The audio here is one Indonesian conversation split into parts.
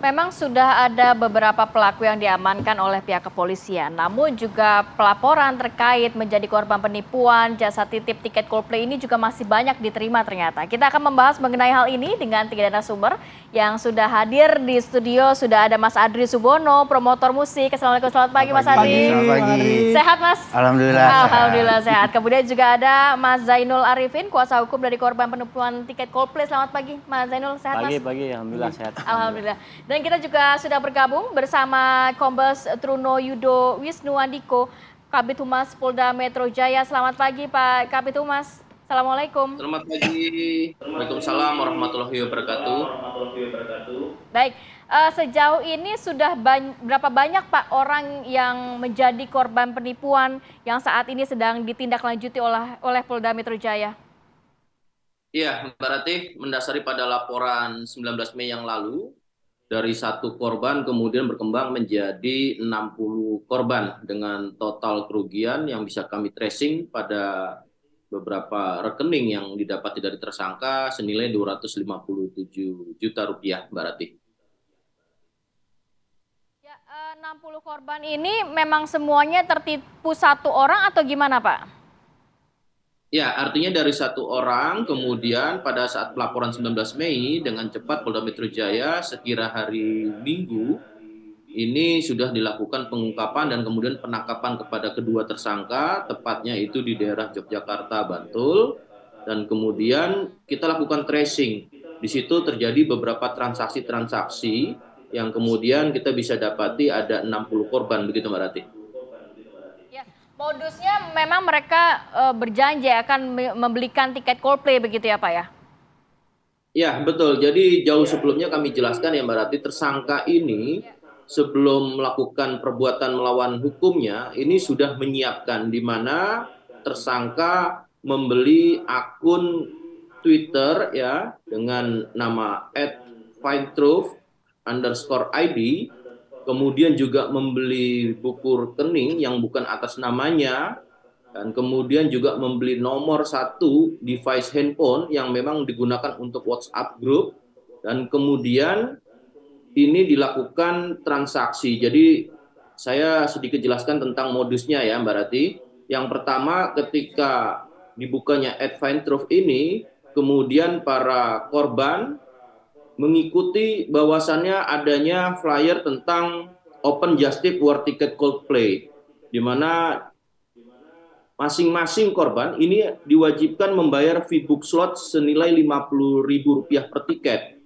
Memang sudah ada beberapa pelaku yang diamankan oleh pihak kepolisian, namun juga pelaporan terkait menjadi korban penipuan jasa titip tiket Coldplay ini juga masih banyak diterima ternyata. Kita akan membahas mengenai hal ini dengan 3 narasumber yang sudah hadir di studio. Sudah ada Mas Adri Subono, promotor musik. Assalamualaikum, selamat pagi Mas Adri. Selamat pagi. Sehat Mas? Alhamdulillah. Alhamdulillah sehat. Kemudian juga ada Mas Zainul Arifin, kuasa hukum dari korban penipuan tiket Coldplay. Selamat pagi Mas Zainul, sehat Mas? Pagi, alhamdulillah sehat. Alhamdulillah. Dan kita juga sudah bergabung bersama Kombes Truno Yudo Wisnu Andiko, Kabid Humas Polda Metro Jaya. Selamat pagi Pak Kabid Humas. Assalamualaikum. Selamat pagi. Waalaikumsalam warahmatullahi wabarakatuh. Baik, sejauh ini sudah berapa banyak Pak orang yang menjadi korban penipuan yang saat ini sedang ditindaklanjuti oleh Polda Metro Jaya? Iya, Mbak Ratih, mendasari pada laporan 19 Mei yang lalu, dari 1 korban kemudian berkembang menjadi 60 korban dengan total kerugian yang bisa kami tracing pada beberapa rekening yang didapati dari tersangka senilai 257 juta rupiah, Mbak Ratih. Ya, 60 korban ini memang semuanya tertipu 1 orang atau gimana Pak? Ya, artinya dari 1 orang, kemudian pada saat pelaporan 19 Mei, dengan cepat Polda Metro Jaya sekira hari Minggu, ini sudah dilakukan pengungkapan dan kemudian penangkapan kepada kedua tersangka, tepatnya itu di daerah Yogyakarta, Bantul, dan kemudian kita lakukan tracing. Di situ terjadi beberapa transaksi-transaksi yang kemudian kita bisa dapati ada 60 korban, begitu Mbak Ratih. Modusnya memang mereka berjanji akan membelikan tiket Coldplay begitu ya Pak ya? Ya betul, jadi jauh sebelumnya kami jelaskan ya Mbak Rati, tersangka ini sebelum melakukan perbuatan melawan hukumnya, ini sudah menyiapkan di mana tersangka membeli akun Twitter ya dengan nama @findtruth_id, kemudian juga membeli buku rekening yang bukan atas namanya, dan kemudian juga membeli nomor 1 device handphone yang memang digunakan untuk WhatsApp group, dan kemudian ini dilakukan transaksi. Jadi saya sedikit jelaskan tentang modusnya ya Mbak Rati. Yang pertama, ketika dibukanya @findtruth ini, kemudian para korban mengikuti bahwasannya adanya flyer tentang Open Just Tip War Ticket Coldplay, di mana masing-masing korban ini diwajibkan membayar fee book slot senilai Rp50.000 per tiket.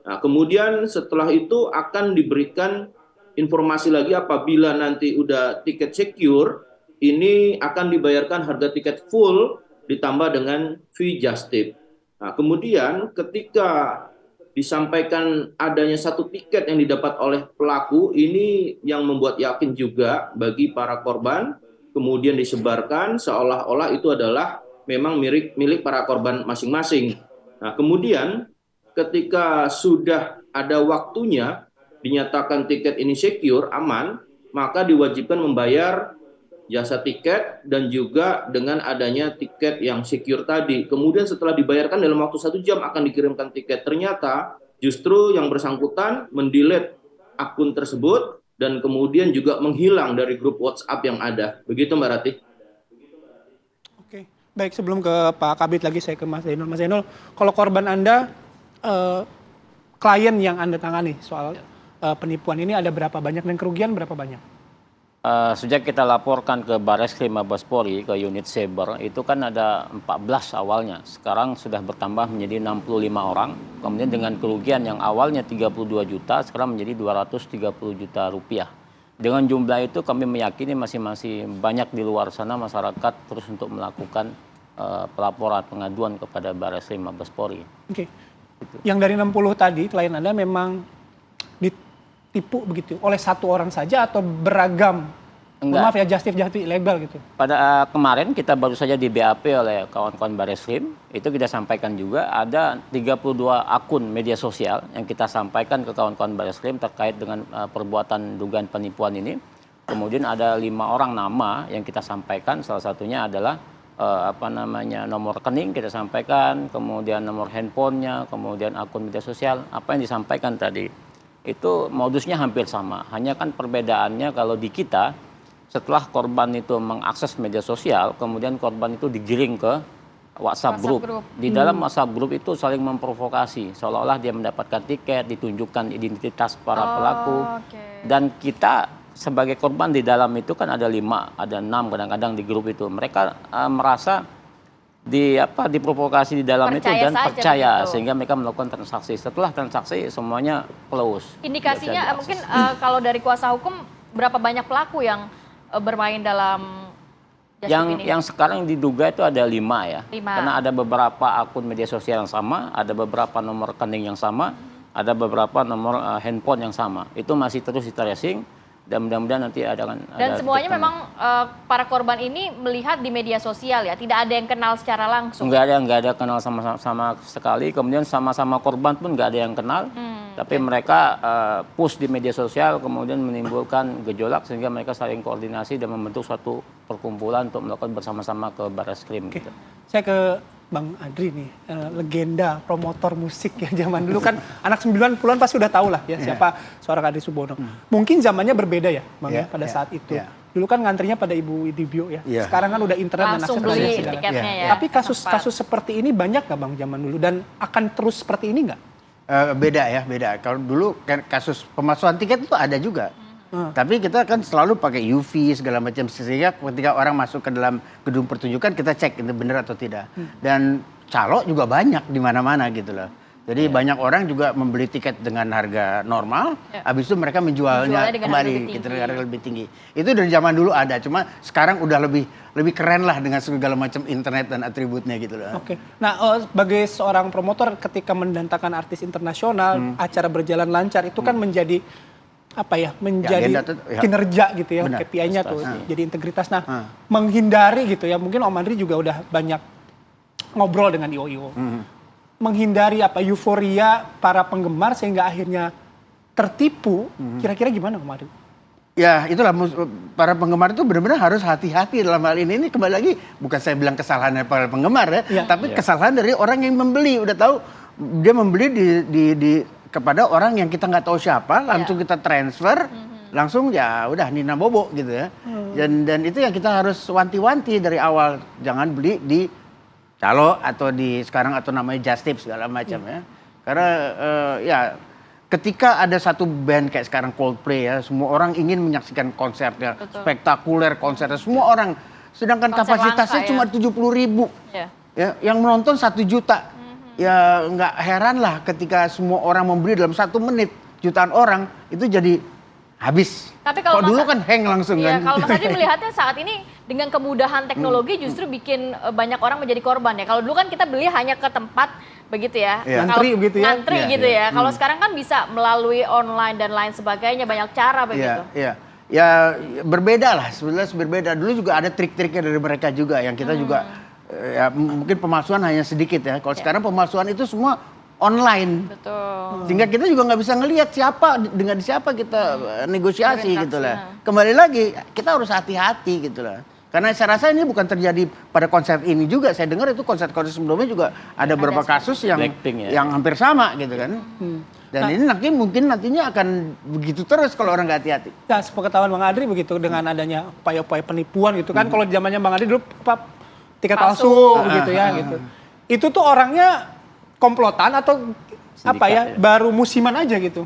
Nah, kemudian setelah itu akan diberikan informasi lagi apabila nanti udah tiket secure, ini akan dibayarkan harga tiket full ditambah dengan fee just tip. Nah, kemudian ketika disampaikan adanya 1 tiket yang didapat oleh pelaku, ini yang membuat yakin juga bagi para korban, kemudian disebarkan seolah-olah itu adalah memang milik para korban masing-masing. Nah, kemudian ketika sudah ada waktunya dinyatakan tiket ini secure, aman, maka diwajibkan membayar jasa tiket dan juga dengan adanya tiket yang secure tadi. Kemudian setelah dibayarkan dalam waktu 1 jam akan dikirimkan tiket. Ternyata justru yang bersangkutan mendelete akun tersebut dan kemudian juga menghilang dari grup WhatsApp yang ada. Begitu Mbak Ratih. Oke, baik, sebelum ke Pak Kabid lagi saya ke Mas Zainul. Mas Zainul, kalau korban Anda, klien yang Anda tangani soal penipuan ini ada berapa banyak dan kerugian berapa banyak? Sejak kita laporkan ke Bareskrim Mabes Polri, ke unit Cyber, itu kan ada 14 awalnya. Sekarang sudah bertambah menjadi 65 orang. Kemudian dengan kerugian yang awalnya 32 juta, sekarang menjadi 230 juta rupiah. Dengan jumlah itu kami meyakini masih banyak di luar sana masyarakat terus untuk melakukan pelaporan pengaduan kepada Bareskrim Mabes Polri. Oke. Gitu. Yang dari 60 tadi, klien Anda memang ditipu begitu oleh 1 orang saja atau beragam? Enggak. Maaf ya, just tip ilegal gitu. Pada kemarin kita baru saja di BAP oleh kawan-kawan Bareskrim, itu kita sampaikan juga ada 32 akun media sosial yang kita sampaikan ke kawan-kawan Bareskrim terkait dengan perbuatan dugaan penipuan ini. Kemudian ada 5 orang nama yang kita sampaikan, salah satunya adalah nomor rekening kita sampaikan, kemudian nomor handphonenya, kemudian akun media sosial, apa yang disampaikan tadi itu modusnya hampir sama. Hanya kan perbedaannya kalau di kita setelah korban itu mengakses media sosial, kemudian korban itu digiring ke WhatsApp group. Di dalam WhatsApp group itu saling memprovokasi, seolah-olah dia mendapatkan tiket, ditunjukkan identitas para pelaku. Dan kita sebagai korban di dalam itu kan ada 5, ada 6 kadang-kadang di grup itu. Mereka merasa diprovokasi di dalam itu dan percaya sehingga mereka melakukan transaksi. Setelah transaksi semuanya close. Indikasinya mungkin kalau dari kuasa hukum berapa banyak pelaku yang bermain dalam yang sekarang diduga itu ada 5 ya. Karena ada beberapa akun media sosial yang sama, ada beberapa nomor rekening yang sama, ada beberapa nomor handphone yang sama. Itu masih terus di tracing dan mudah-mudahan nanti ada semuanya memang para korban ini melihat di media sosial ya, tidak ada yang kenal secara langsung. Nggak ada kenal sama sekali. Kemudian sama-sama korban pun nggak ada yang kenal. Tapi mereka push di media sosial, kemudian menimbulkan gejolak sehingga mereka saling koordinasi dan membentuk suatu perkumpulan untuk melakukan bersama-sama ke Barreskrim. Gitu. Saya ke Bang Adri nih, legenda promotor musik ya zaman dulu kan anak 90-an pasti udah tahu lah ya siapa seorang Adri Subono. Mungkin zamannya berbeda ya Bang ya pada saat itu. Dulu kan ngantrinya pada Ibu Idibio ya. Sekarang kan udah internet langsung dan beli tiketnya ya. Tapi kasus seperti ini banyak nggak Bang zaman dulu dan akan terus seperti ini nggak? Beda. Kalau dulu kan kasus pemalsuan tiket itu ada juga. Tapi kita kan selalu pakai UV segala macam sehingga ketika orang masuk ke dalam gedung pertunjukan kita cek itu benar atau tidak. Dan calo juga banyak di mana-mana gitu loh. Jadi banyak orang juga membeli tiket dengan harga normal, habis itu mereka menjualnya kembali gitu harga lebih tinggi. Itu dari zaman dulu ada, cuma sekarang udah lebih keren lah dengan segala macam internet dan atributnya gitu loh. Oke. Nah, sebagai seorang promotor ketika mendatangkan artis internasional, acara berjalan lancar itu kan menjadi menjadi kinerja gitu ya, KPI-nya tuh, jadi integritas. Nah, menghindari gitu ya, mungkin Om Andri juga udah banyak ngobrol dengan IO-IO. Menghindari euforia para penggemar sehingga akhirnya tertipu, kira-kira gimana Om Andri? Ya itulah para penggemar itu benar-benar harus hati-hati dalam hal ini. Ini kembali lagi bukan saya bilang kesalahan dari para penggemar tapi kesalahan dari orang yang membeli. Udah tahu dia membeli kepada orang yang kita nggak tahu siapa, langsung kita transfer, langsung ya udah Nina Bobo gitu ya. Dan itu yang kita harus wanti-wanti dari awal, jangan beli di calo atau di sekarang atau namanya Just Tip segala macam ya. Karena ketika ada satu band kayak sekarang Coldplay ya, semua orang ingin menyaksikan konsernya, spektakuler konsernya, semua orang. Sedangkan kapasitasnya cuma 70.000, ya, yang menonton 1 juta. Ya nggak heran lah ketika semua orang membeli dalam 1 menit, jutaan orang itu jadi habis. Tapi kalau dulu kan hang langsung kan. Kalau Mas Adi melihatnya saat ini dengan kemudahan teknologi justru bikin banyak orang menjadi korban ya. Kalau dulu kan kita beli hanya ke tempat begitu ya. Ngantri begitu ya. Ngantri gitu ya. Kalau sekarang kan bisa melalui online dan lain sebagainya, banyak cara begitu. Ya berbeda lah, sebenarnya berbeda. Dulu juga ada trik-triknya dari mereka juga yang kita juga ya mungkin pemalsuan hanya sedikit ya. Kalau sekarang pemalsuan itu semua online. Betul. Sehingga kita juga nggak bisa ngelihat dengan siapa kita negosiasi gitu lah. Kembali lagi kita harus hati-hati gitu lah. Karena saya rasa ini bukan terjadi pada konser ini juga. Saya dengar itu konser-konser sebelumnya juga ada beberapa kasus yang hampir sama gitu kan. Dan ini mungkin nantinya akan begitu terus kalau orang nggak hati-hati. Ya, sepengetahuan Bang Adri begitu dengan adanya upaya-upaya penipuan gitu kan. Kalau zamannya Bang Adri dulu tiket palsu gitu ya gitu. Itu tuh orangnya komplotan atau baru musiman aja gitu?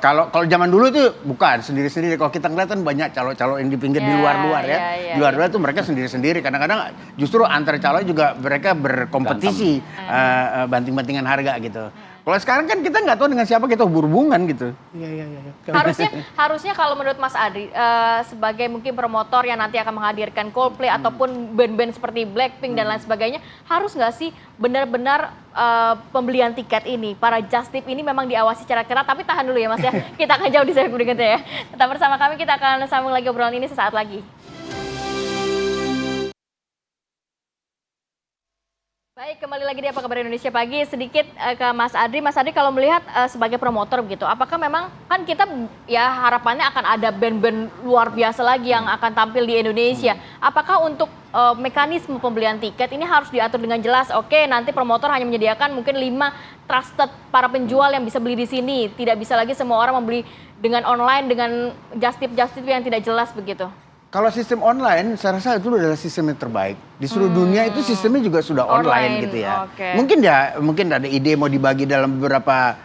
Kalau zaman dulu itu bukan sendiri-sendiri. Kalau kita ngeliat kan banyak calo-calo yang di pinggir di luar-luar ya. Di luar-luar itu mereka sendiri-sendiri. Kadang-kadang justru antar calo juga mereka berkompetisi, banting-bantingan harga gitu. Kalau sekarang kan kita nggak tahu dengan siapa kita berhubungan gitu. Iya. Harusnya kalau menurut Mas Adri sebagai mungkin promotor yang nanti akan menghadirkan Coldplay ataupun band-band seperti Blackpink dan lain sebagainya, harus nggak sih benar-benar pembelian tiket ini, para Just Tip ini memang diawasi secara ketat? Tapi tahan dulu ya Mas ya, kita akan jauh di segmen berikutnya ya. Tetap bersama kami, kita akan sambung lagi obrolan ini sesaat lagi. Baik, kembali lagi di Apa Kabar Indonesia Pagi. Sedikit ke Mas Adri. Mas Adri, kalau melihat sebagai promotor begitu, apakah memang kan kita ya harapannya akan ada band-band luar biasa lagi yang akan tampil di Indonesia. Apakah untuk mekanisme pembelian tiket ini harus diatur dengan jelas. Oke, nanti promotor hanya menyediakan mungkin 5 trusted para penjual yang bisa beli di sini. Tidak bisa lagi semua orang membeli dengan online dengan just tip yang tidak jelas begitu. Kalau sistem online, saya rasa itu adalah sistem yang terbaik. Di seluruh dunia itu sistemnya juga sudah online gitu ya. Okay. Mungkin ada ide mau dibagi dalam beberapa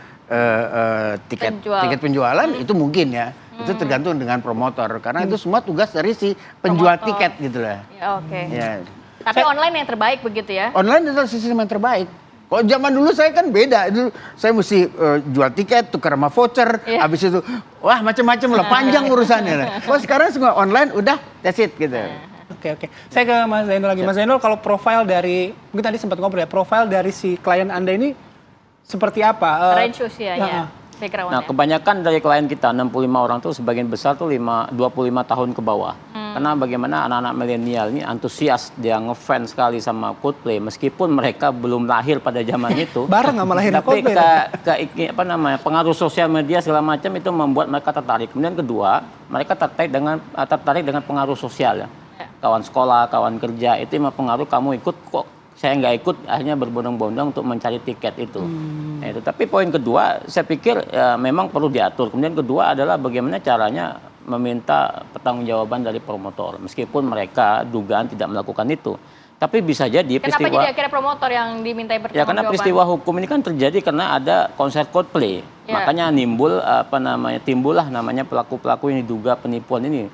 tiket penjualan, itu mungkin ya. Itu tergantung dengan promotor. Karena itu semua tugas dari si penjual tiket gitu lah. Ya, oke. Ya. Tapi online yang terbaik begitu ya? Online adalah sistem yang terbaik. Kalau zaman dulu saya kan beda, itu saya mesti jual tiket, tukar sama voucher, habis itu wah macam-macam lah, panjang urusannya lah. Kalau sekarang semua online, udah that's it gitu. Oke. Saya ke Mas Zainul lagi. Mas Zainul, kalau profil dari, mungkin tadi sempat ngobrol ya, profil dari si klien Anda ini seperti apa? Range usianya, background-nya. Nah, kebanyakan dari klien kita 65 orang tuh sebagian besar tuh 25 tahun ke bawah. Karena bagaimana anak-anak milenial ini antusias, dia ngefans sekali sama Coldplay meskipun mereka belum lahir pada zaman itu. Bareng sama lahir tapi Coldplay. pengaruh sosial media segala macam itu membuat mereka tertarik. Kemudian kedua, mereka tertarik dengan pengaruh sosial ya. Kawan sekolah, kawan kerja itu mempengaruhi kamu ikut kok. Saya nggak ikut, akhirnya berbondong-bondong untuk mencari tiket itu. Nah, itu. Tapi poin kedua, saya pikir memang perlu diatur. Kemudian kedua adalah bagaimana caranya meminta pertanggungjawaban dari promotor. Meskipun mereka dugaan tidak melakukan itu. Tapi bisa jadi Kenapa jadi akhirnya promotor yang dimintai pertanggungjawaban? Ya karena peristiwa hukum ini kan terjadi karena ada konser Coldplay. Makanya timbullah namanya pelaku-pelaku yang diduga penipuan ini.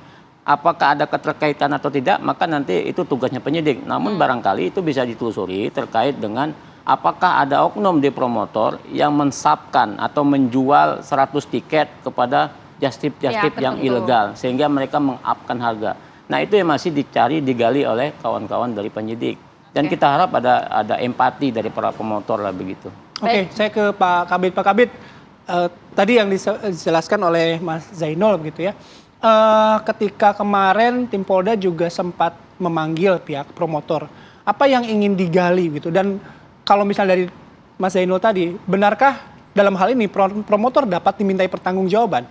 Apakah ada keterkaitan atau tidak, maka nanti itu tugasnya penyidik. Namun barangkali itu bisa ditelusuri terkait dengan apakah ada oknum di promotor yang mensubkan atau menjual 100 tiket kepada just tip yang ilegal. Sehingga mereka meng-upkan harga. Nah itu yang masih digali oleh kawan-kawan dari penyidik. Dan kita harap ada empati dari para promotor lah begitu. Oke, saya ke Pak Kabid. Pak Kabid, tadi yang dijelaskan oleh Mas Zainul begitu ya. Ketika kemarin tim Polda juga sempat memanggil pihak promotor. Apa yang ingin digali gitu? Dan kalau misalnya dari Mas Zainul tadi, benarkah dalam hal ini promotor dapat dimintai pertanggungjawaban?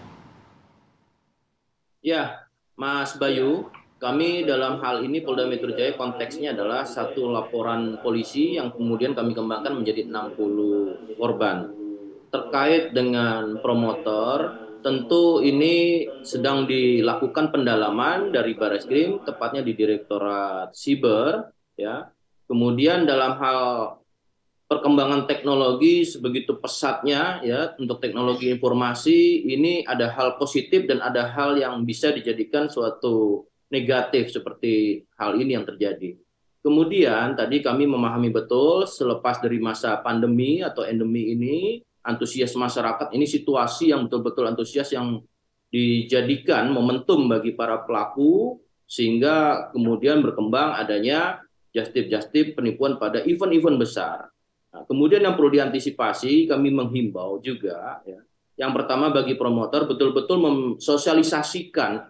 Ya, Mas Bayu, kami dalam hal ini Polda Metro Jaya konteksnya adalah satu laporan polisi yang kemudian kami kembangkan menjadi 60 korban. Terkait dengan promotor, tentu ini sedang dilakukan pendalaman dari Barreskrim, tepatnya di Direktorat Siber, ya. Kemudian dalam hal perkembangan teknologi sebegitu pesatnya, ya, untuk teknologi informasi ini ada hal positif dan ada hal yang bisa dijadikan suatu negatif seperti hal ini yang terjadi. Kemudian tadi kami memahami betul selepas dari masa pandemi atau endemi ini, antusias masyarakat ini situasi yang betul-betul antusias yang dijadikan momentum bagi para pelaku sehingga kemudian berkembang adanya just tip penipuan pada event-event besar. Nah, kemudian yang perlu diantisipasi kami menghimbau juga ya. Yang pertama bagi promotor betul-betul mensosialisasikan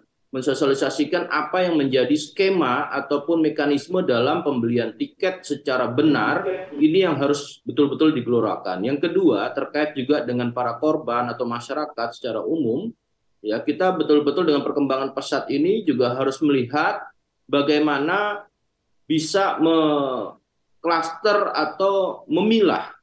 apa yang menjadi skema ataupun mekanisme dalam pembelian tiket secara benar, ini yang harus betul-betul digelorakan. Yang kedua, terkait juga dengan para korban atau masyarakat secara umum, ya kita betul-betul dengan perkembangan pesat ini juga harus melihat bagaimana bisa cluster atau memilah,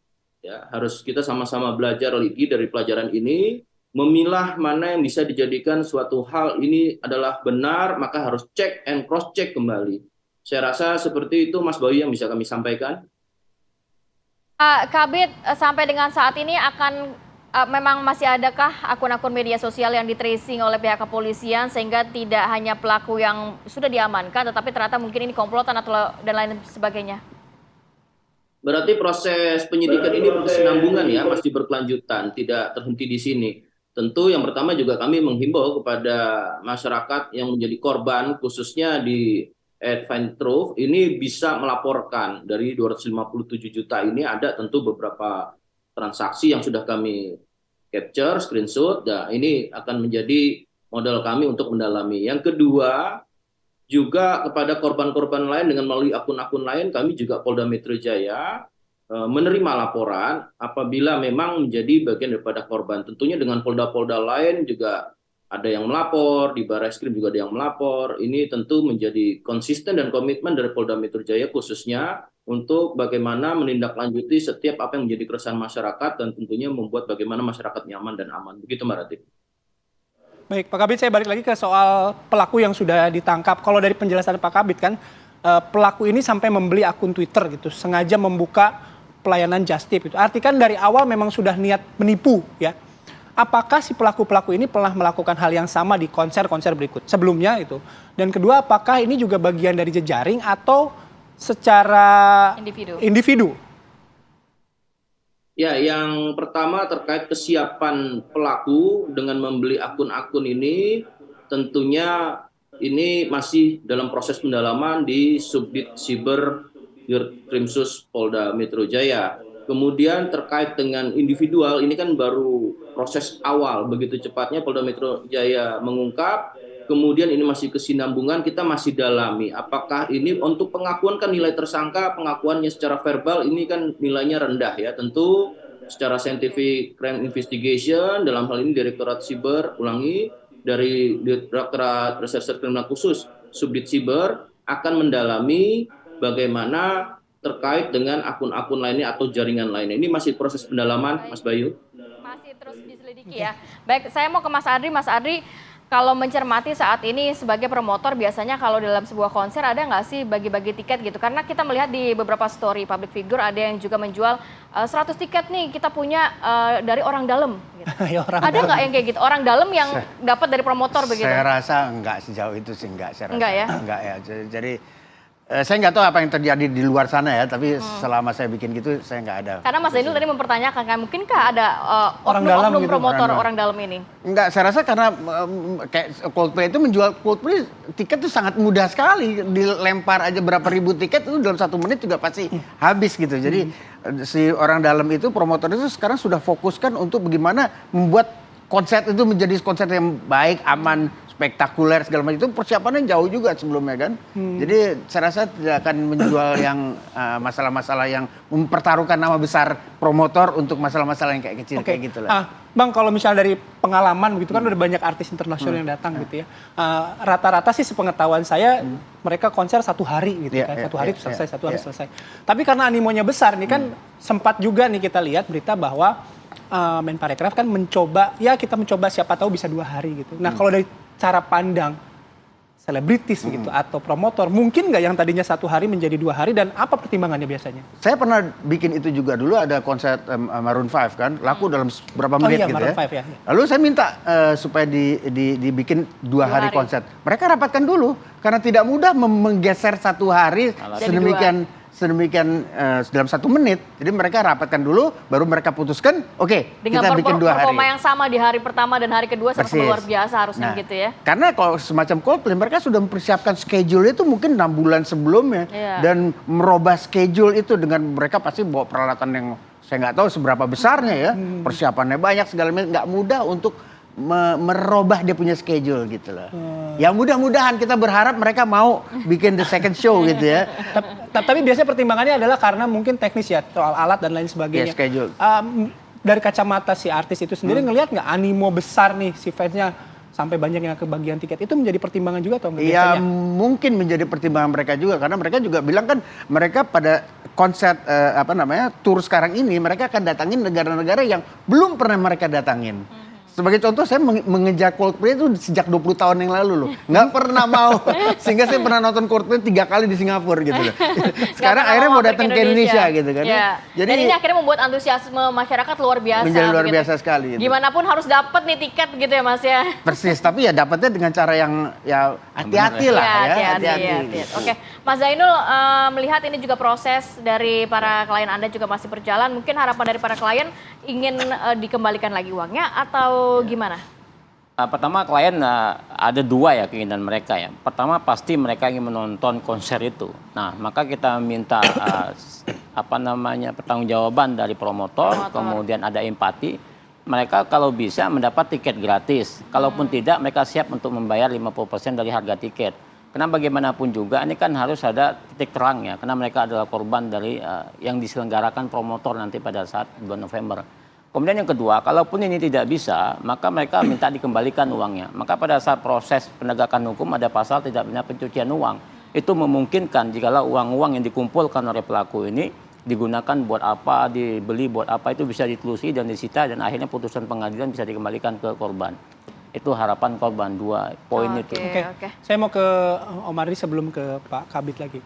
ya harus kita sama-sama belajar lagi dari pelajaran ini. Memilah mana yang bisa dijadikan suatu hal ini adalah benar, maka harus cek and cross check kembali. Saya rasa seperti itu Mas Bayu yang bisa kami sampaikan. Kabid, sampai dengan saat ini memang masih adakah akun-akun media sosial yang di-tracing oleh pihak kepolisian sehingga tidak hanya pelaku yang sudah diamankan, tetapi ternyata mungkin ini komplotan atau dan lain sebagainya? Berarti proses penyidikan ini berkesinambungan ya, masih berkelanjutan, tidak terhenti di sini. Tentu yang pertama juga kami menghimbau kepada masyarakat yang menjadi korban khususnya di Find Truth ini bisa melaporkan dari 257 juta ini ada tentu beberapa transaksi yang sudah kami capture, screenshot, dan ini akan menjadi modal kami untuk mendalami. Yang kedua juga kepada korban-korban lain dengan melalui akun-akun lain kami juga Polda Metro Jaya menerima laporan apabila memang menjadi bagian daripada korban. Tentunya dengan polda-polda lain juga ada yang melapor, di Barreskrim juga ada yang melapor. Ini tentu menjadi konsisten dan komitmen dari Polda Metro Jaya khususnya untuk bagaimana menindaklanjuti setiap apa yang menjadi keresahan masyarakat dan tentunya membuat bagaimana masyarakat nyaman dan aman. Begitu Mbak Ratih. Baik, Pak Kabit, saya balik lagi ke soal pelaku yang sudah ditangkap. Kalau dari penjelasan Pak Kabit kan, pelaku ini sampai membeli akun Twitter gitu, sengaja membuka pelayanan just tip itu. Arti kan dari awal memang sudah niat menipu ya. Apakah si pelaku-pelaku ini pernah melakukan hal yang sama di konser-konser berikut sebelumnya itu? Dan kedua, apakah ini juga bagian dari jejaring atau secara individu? Ya, yang pertama terkait kesiapan pelaku dengan membeli akun-akun ini, tentunya ini masih dalam proses pendalaman di Subdit Siber Dirkrimsus Polda Metro Jaya. Kemudian terkait dengan individual, ini kan baru proses awal, begitu cepatnya Polda Metro Jaya mengungkap, kemudian ini masih kesinambungan, kita masih dalami. Apakah ini untuk pengakuan kan nilai tersangka, pengakuannya secara verbal ini kan nilainya rendah ya, tentu secara scientific crime investigation, dalam hal ini Direktorat Siber, dari Direktorat Reserse Kriminal Khusus Subdit Siber akan mendalami bagaimana terkait dengan akun-akun lainnya atau jaringan lainnya. Ini masih proses pendalaman, Mas Bayu. Masih terus diselidiki ya. Baik, saya mau ke Mas Adri. Mas Adri, kalau mencermati saat ini sebagai promotor, biasanya kalau dalam sebuah konser ada nggak sih bagi-bagi tiket gitu? Karena kita melihat di beberapa story public figure ada yang juga menjual 100 tiket nih kita punya dari orang dalam. Gitu. Ya, Ada nggak yang kayak gitu? Orang dalam yang dapat dari promotor begitu? Saya rasa enggak sejauh itu sih, enggak. Saya rasa. Enggak ya? Enggak ya. Jadi saya nggak tahu apa yang terjadi di luar sana ya, tapi selama saya bikin gitu saya nggak ada. Karena Mas Zainul tadi mempertanyakan, kan mungkinkah ada dalam oknum gitu, promotor orang dalam ini? Enggak, saya rasa karena kayak Coldplay itu menjual Coldplay tiket itu sangat mudah sekali, dilempar aja berapa ribu tiket itu dalam 1 menit juga pasti habis gitu. Jadi si orang dalam itu, promotor itu sekarang sudah fokuskan untuk bagaimana membuat konser itu menjadi konser yang baik, aman, spektakuler segala macam. Itu persiapannya jauh juga sebelumnya kan. Jadi saya rasa tidak akan menjual yang masalah-masalah yang mempertaruhkan nama besar promotor untuk masalah-masalah yang kayak kecil kayak gitu lah. Bang, kalau misalnya dari pengalaman begitu kan udah banyak artis internasional yang datang gitu ya. Rata-rata sih sepengetahuan saya mereka konser 1 hari gitu kan. 1 hari itu selesai, 1 hari selesai. Tapi karena animonya besar nih kan sempat juga nih kita lihat berita bahwa Menparekraf kan kita mencoba siapa tahu bisa 2 hari gitu. Nah, kalau dari cara pandang selebritis gitu atau promotor, mungkin nggak yang tadinya 1 hari menjadi 2 hari, dan apa pertimbangannya biasanya? Saya pernah bikin itu juga dulu, ada konser Maroon 5 kan, laku dalam berapa menit gitu Maroon ya. 5, ya. Lalu saya minta supaya dibikin 2 hari konser. Mereka rapatkan dulu karena tidak mudah menggeser 1 hari sedemikian dalam 1 menit. Jadi mereka rapatkan dulu, baru mereka putuskan, oke, kita bikin 2 hari. Performa yang sama di hari pertama dan hari kedua sama-sama luar biasa harusnya gitu ya. Karena kalau semacam Coldplay, mereka sudah mempersiapkan schedule itu mungkin 6 bulan sebelumnya. Dan merubah schedule itu dengan mereka pasti bawa peralatan yang saya nggak tahu seberapa besarnya ya. Persiapannya banyak, segala macam, nggak mudah untuk merubah dia punya schedule gitu loh. Ya mudah-mudahan kita berharap mereka mau bikin the second show gitu ya. Tapi biasanya pertimbangannya adalah karena mungkin teknis ya, soal alat dan lain sebagainya. Schedule. Dari kacamata si artis itu sendiri ngelihat nggak animo besar nih si fansnya sampai banyak yang kebagian tiket, itu menjadi pertimbangan juga atau enggak? Iya, mungkin menjadi pertimbangan mereka juga, karena mereka juga bilang kan mereka pada konser tur sekarang ini mereka akan datangin negara-negara yang belum pernah mereka datangin. Sebagai contoh, saya mengejar Coldplay itu sejak 20 tahun yang lalu loh. Nggak pernah mau. Sehingga saya pernah nonton Coldplay 3 kali di Singapura gitu loh. Sekarang akhirnya mau datang ke Indonesia gitu kan. Ya. Jadi, dan ini akhirnya membuat antusiasme masyarakat luar biasa. Menjadi luar biasa sekali. Gitu. Gimana pun harus dapat nih tiket gitu ya Mas ya. Persis, tapi ya dapatnya dengan cara yang ya hati-hati lah ya. Hati-hati. Oke, Mas Zainul, melihat ini juga proses dari para klien Anda juga masih berjalan. Mungkin harapan dari para klien ingin dikembalikan lagi uangnya atau gimana? Pertama, klien ada 2 ya keinginan mereka ya. Pertama, pasti mereka ingin menonton konser itu. Nah, maka kita minta pertanggungjawaban dari promotor, kemudian ada empati. Mereka kalau bisa mendapat tiket gratis. Kalaupun tidak, mereka siap untuk membayar 50% dari harga tiket. Karena bagaimanapun juga ini kan harus ada titik terang ya. Karena mereka adalah korban dari yang diselenggarakan promotor nanti pada saat bulan November. Kemudian yang kedua, kalaupun ini tidak bisa, maka mereka minta dikembalikan uangnya. Maka pada saat proses penegakan hukum ada pasal tidak pidana pencucian uang. Itu memungkinkan jikalau uang-uang yang dikumpulkan oleh pelaku ini digunakan buat apa, dibeli buat apa, itu bisa ditelusuri dan disita dan akhirnya putusan pengadilan bisa dikembalikan ke korban. Itu harapan korban, 2 poin itu. Oke. Saya mau ke Om Adri sebelum ke Pak Kabit lagi.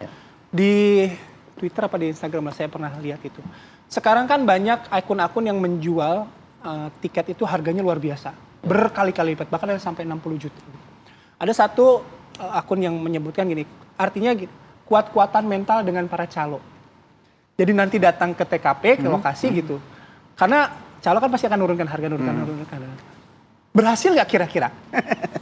Di Twitter apa di Instagram lah saya pernah lihat itu. Sekarang kan banyak akun-akun yang menjual tiket itu harganya luar biasa. Berkali-kali lipat, bahkan ada sampai 60 juta. Ada satu akun yang menyebutkan gini, artinya gini, kuat-kuatan mental dengan para calo. Jadi nanti datang ke TKP, ke lokasi gitu. Karena calo kan pasti akan nurunkan harga, nurunkan. Berhasil nggak kira-kira?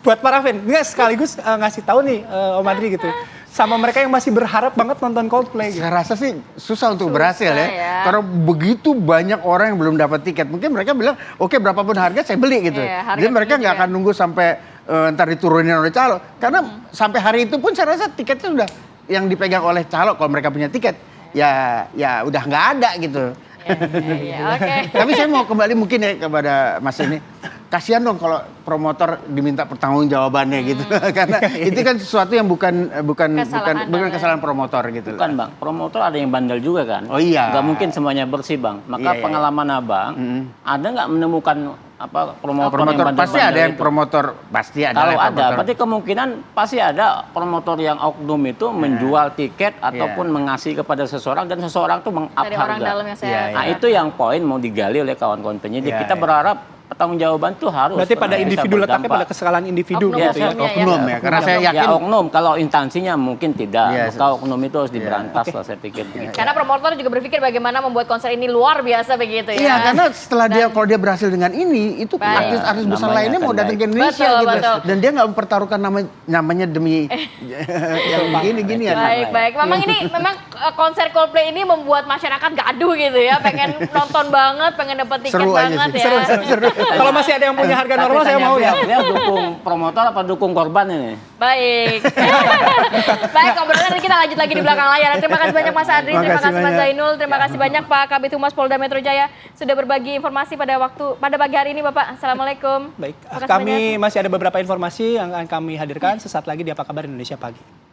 Buat para fan, nggak sekaligus ngasih tahu nih Om Adri gitu. Sama mereka yang masih berharap banget nonton Coldplay gitu. Saya rasa sih susah untuk berhasil ya. Karena begitu banyak orang yang belum dapat tiket. Mungkin mereka bilang, oke berapapun harga saya beli gitu. Jadi mereka nggak akan nunggu sampai ntar diturunin oleh calo. Karena sampai hari itu pun saya rasa tiketnya sudah yang dipegang oleh calo. Kalau mereka punya tiket, ya udah nggak ada gitu. Tapi saya mau kembali mungkin ya kepada Mas ini. Kasihan dong kalau promotor diminta pertanggungjawabannya gitu. Karena itu kan sesuatu yang bukan kesalahan promotor gitu. Bukan Bang, promotor ada yang bandel juga kan. Oh iya. Nggak mungkin semuanya bersih Bang. Maka pengalaman Abang, ada nggak menemukan promotor yang bandel-bandel pasti ada yang itu? promotor, pasti ada. Kalau ada, berarti kemungkinan pasti ada promotor yang oknum itu menjual tiket ataupun mengasih kepada seseorang dan seseorang tuh meng-up Dari orang harga. dalam yang saya Nah itu yang poin mau digali oleh kawan-kawan penyidik. Kita berharap pertanggungjawaban itu harus. Berarti pada individu, letaknya pada kesalahan individu oknum, gitu ya. Oknum ya, karena saya yakin. Ya oknum, kalau instansinya mungkin tidak. Maka oknum itu harus diberantas lah saya pikir begitu. Karena promotor juga berpikir bagaimana membuat konser ini luar biasa begitu ya. Iya, karena setelah kalau dia berhasil dengan ini, itu artis-artis besar lainnya mau datang ke Indonesia gitu. Betul. Dan dia nggak mempertaruhkan namanya demi yang begini-gini ya. Baik. Memang konser Coldplay ini membuat masyarakat gaduh gitu ya. Pengen nonton banget, pengen dapat tiket Seru aja banget sih. ya. Seru. Kalau masih ada yang punya harga normal saya mau ya. Dia dukung promotor apa dukung korban ini? Baik. Baik, obrolan kita lanjut lagi di belakang layar. Terima kasih banyak Mas Adri, terima kasih Mas Zainul, terima kasih banyak Pak Kabid Humas Polda Metro Jaya sudah berbagi informasi pada pagi hari ini Bapak. Assalamualaikum. Baik, kami masih ada beberapa informasi yang akan kami hadirkan sesaat lagi di Apa Kabar Indonesia Pagi.